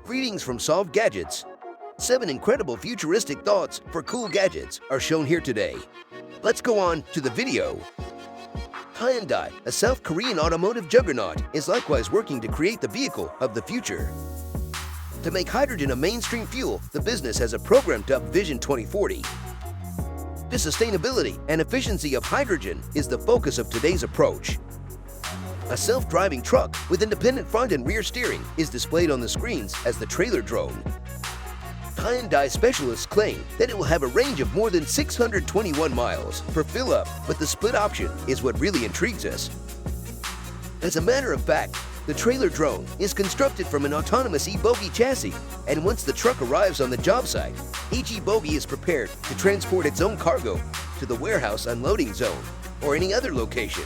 Greetings from Solved Gadgets. 7 incredible futuristic thoughts for cool gadgets are shown here today. Let's go on to the video. Hyundai, a South Korean automotive juggernaut, is likewise working to create the vehicle of the future. To make hydrogen a mainstream fuel, the business has a programmed up Vision 2040. The sustainability and efficiency of hydrogen is the focus of today's approach. A self-driving truck with independent front and rear steering is displayed on the screens as the trailer drone. Hyundai specialists claim that it will have a range of more than 621 miles per fill-up, but the split option is what really intrigues us. As a matter of fact, the trailer drone is constructed from an autonomous e-bogie chassis, and once the truck arrives on the job site, each e-bogie is prepared to transport its own cargo to the warehouse unloading zone or any other location.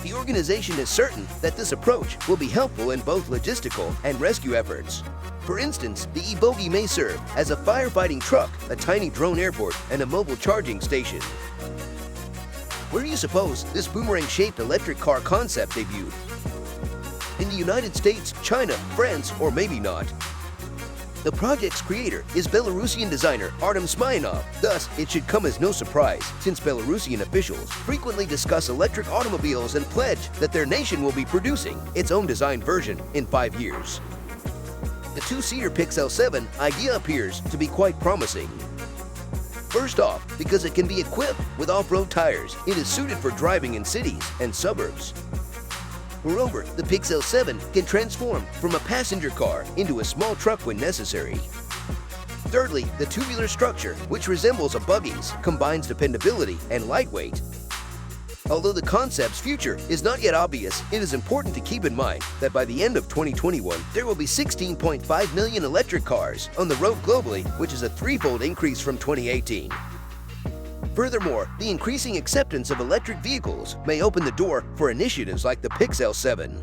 The organization is certain that this approach will be helpful in both logistical and rescue efforts. For instance, the e-bogie may serve as a firefighting truck, a tiny drone airport, and a mobile charging station. Where do you suppose this boomerang-shaped electric car concept debuted? In the United States, China, France, or maybe not? The project's creator is Belarusian designer Artem Smirnov. Thus, it should come as no surprise, since Belarusian officials frequently discuss electric automobiles and pledge that their nation will be producing its own design version in 5 years. The two-seater Pixel 7 idea appears to be quite promising. First off, because it can be equipped with off-road tires, it is suited for driving in cities and suburbs. Moreover, the Pixel 7 can transform from a passenger car into a small truck when necessary. Thirdly, the tubular structure, which resembles a buggy's, combines dependability and lightweight. Although the concept's future is not yet obvious, it is important to keep in mind that by the end of 2021, there will be 16.5 million electric cars on the road globally, which is a threefold increase from 2018. Furthermore, the increasing acceptance of electric vehicles may open the door for initiatives like the Pixel 7.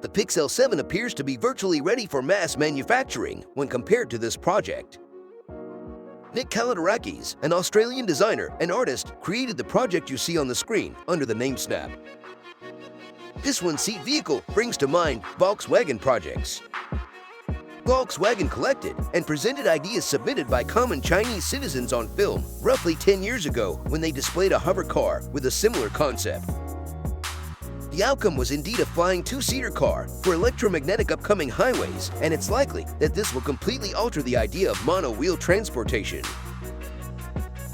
The Pixel 7 appears to be virtually ready for mass manufacturing when compared to this project. Nick Kalatorakis, an Australian designer and artist, created the project you see on the screen under the name Snap. This one-seat vehicle brings to mind Volkswagen projects. Volkswagen collected and presented ideas submitted by common Chinese citizens on film roughly 10 years ago when they displayed a hover car with a similar concept. The outcome was indeed a flying two-seater car for electromagnetic upcoming highways, and it's likely that this will completely alter the idea of mono-wheel transportation.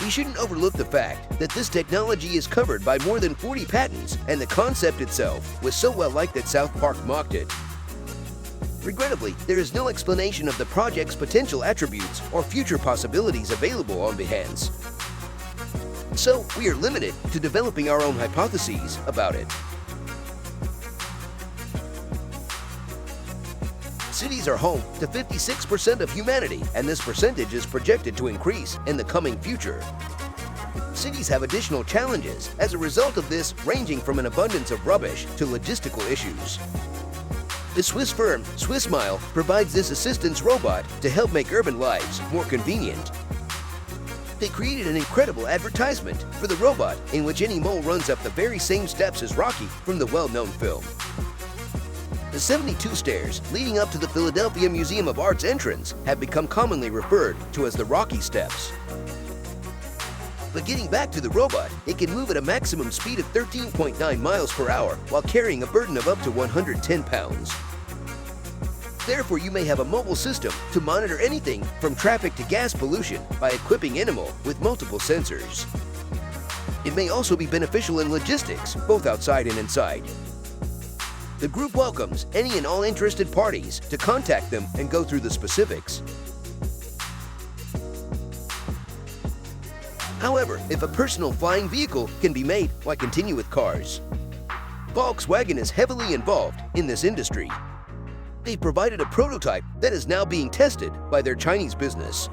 We shouldn't overlook the fact that this technology is covered by more than 40 patents, and the concept itself was so well-liked that South Park mocked it. Regrettably, there is no explanation of the project's potential attributes or future possibilities available on Behance. So, we are limited to developing our own hypotheses about it. Cities are home to 56% of humanity, and this percentage is projected to increase in the coming future. Cities have additional challenges as a result of this, ranging from an abundance of rubbish to logistical issues. The Swiss firm ANYmal provides this assistance robot to help make urban lives more convenient. They created an incredible advertisement for the robot in which ANYmal runs up the very same steps as Rocky from the well-known film. The 72 stairs leading up to the Philadelphia Museum of Art's entrance have become commonly referred to as the Rocky Steps. But getting back to the robot, it can move at a maximum speed of 13.9 miles per hour while carrying a burden of up to 110 pounds. Therefore, you may have a mobile system to monitor anything from traffic to gas pollution by equipping ANYmal with multiple sensors. It may also be beneficial in logistics, both outside and inside. The group welcomes any and all interested parties to contact them and go through the specifics. However, if a personal flying vehicle can be made, why continue with cars? Volkswagen is heavily involved in this industry. They've provided a prototype that is now being tested by their Chinese business.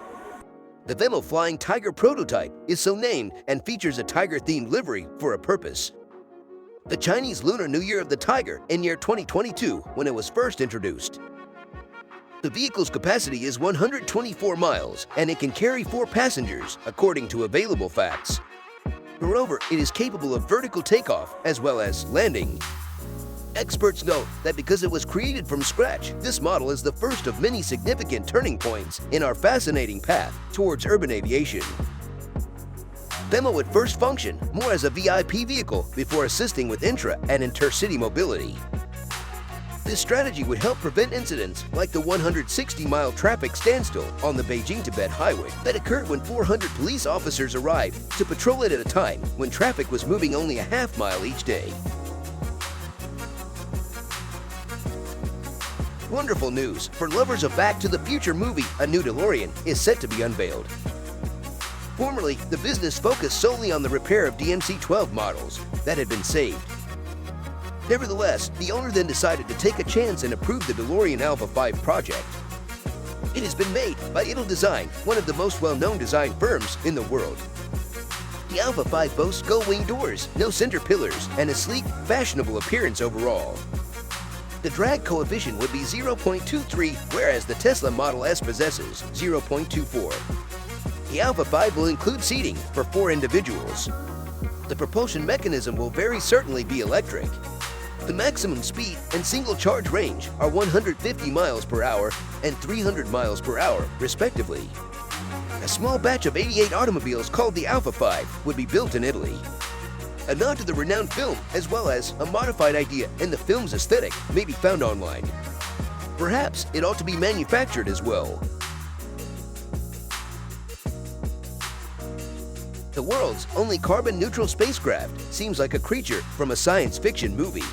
The V.MO Flying Tiger prototype is so named and features a tiger-themed livery for a purpose. The Chinese Lunar New Year of the Tiger in year 2022 when it was first introduced. The vehicle's capacity is 124 miles, and it can carry 4 passengers, according to available facts. Moreover, it is capable of vertical takeoff as well as landing. Experts note that because it was created from scratch, this model is the first of many significant turning points in our fascinating path towards urban aviation. V.MO would first function more as a VIP vehicle before assisting with intra- and intercity mobility. This strategy would help prevent incidents like the 160-mile traffic standstill on the Beijing-Tibet highway that occurred when 400 police officers arrived to patrol it at a time when traffic was moving only a half-mile each day. Wonderful news for lovers of Back to the Future movie, a new Delorean is set to be unveiled. Formerly, the business focused solely on the repair of DMC-12 models that had been saved. Nevertheless, the owner then decided to take a chance and approve the Delorean Alpha5 project. It has been made by Evtol Design, one of the most well-known design firms in the world. The Alpha5 boasts gull-wing doors, no center pillars, and a sleek, fashionable appearance overall. The drag coefficient would be 0.23, whereas the Tesla Model S possesses 0.24. The Alpha5 will include seating for 4 individuals. The propulsion mechanism will very certainly be electric. The maximum speed and single charge range are 150 miles per hour and 300 miles per hour, respectively. A small batch of 88 automobiles called the Alpha5 would be built in Italy. A nod to the renowned film, as well as a modified idea in the film's aesthetic, may be found online. Perhaps it ought to be manufactured as well. The world's only carbon-neutral spacecraft seems like a creature from a science fiction movie.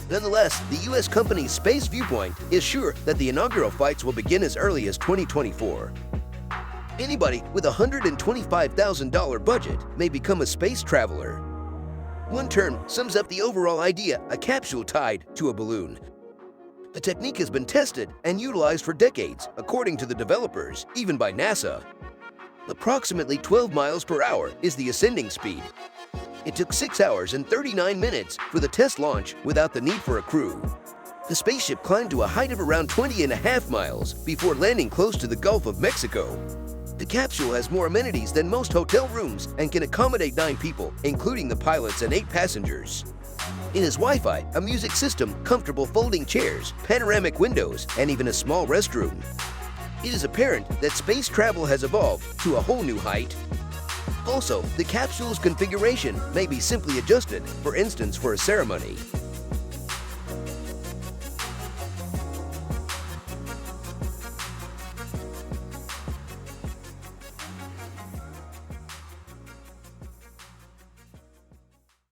Nonetheless, the U.S. company's Space Viewpoint is sure that the inaugural flights will begin as early as 2024. Anybody with a $125,000 budget may become a space traveler. One term sums up the overall idea: a capsule tied to a balloon. The technique has been tested and utilized for decades, according to the developers, even by NASA. Approximately 12 miles per hour is the ascending speed. It took 6 hours and 39 minutes for the test launch without the need for a crew. The spaceship climbed to a height of around 20.5 miles before landing close to the Gulf of Mexico. The capsule has more amenities than most hotel rooms and can accommodate 9 people, including the pilots and 8 passengers. It has Wi-Fi, a music system, comfortable folding chairs, panoramic windows, and even a small restroom. It is apparent that space travel has evolved to a whole new height. Also, the capsule's configuration may be simply adjusted, for instance for a ceremony.